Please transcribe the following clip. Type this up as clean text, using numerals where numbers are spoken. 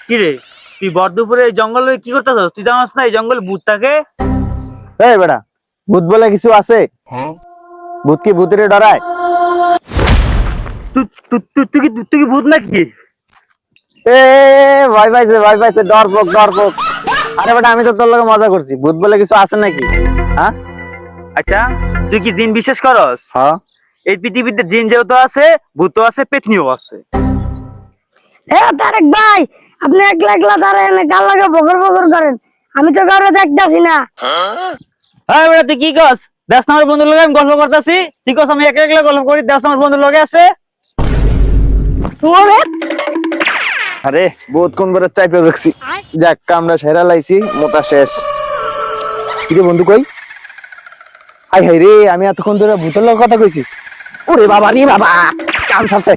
কি রে, তুই বরদুপুরে এই জঙ্গলে কি করতেছস? তুই জানাস না এই জঙ্গলে ভূত থাকে? এই বেটা, ভূত বলে কিছু আছে? ভূত কি ভূতের ডরায়? তুই কি ভূত নাকি? এ ভয় পাইছে ডরপোক। আরে বেটা, আমি তো তোর লগে মজা করছি। ভূত বলে কিছু আছে নাকি? হ্যাঁ আচ্ছা, তুই কি জিন বিশ্বাস করস? হ্যাঁ। এই পৃথিবীতে জিন যেহেতু আছে, ভূতও আছে, পেতনিও আছে। তারেক ভাই, আপনি একলা একলা দাঁড়ায় গাল লাগে বগর বগর করেন। আমি তো কারো দেখতাছি না। হ্যাঁ বেটা, তুই কি কস? দেশ আমার বন্ধুর লগে আমি গল্প করতেছি, তুই কস আমি একলা একলা গল্প করি? দেশ আমার বন্ধুর লগে আছে। আরে ভূত কোন বেড়ে চাইপে রাখছি। যাক, কামড়া সেরা লাইছি, মোটা শেষ। কিরে বন্ধু কই? হাই রে, আমি এতক্ষণ ধরে ভূতের লগে কথা কইছি। ওরে বাবা রে বাবা, কাম ফারছে।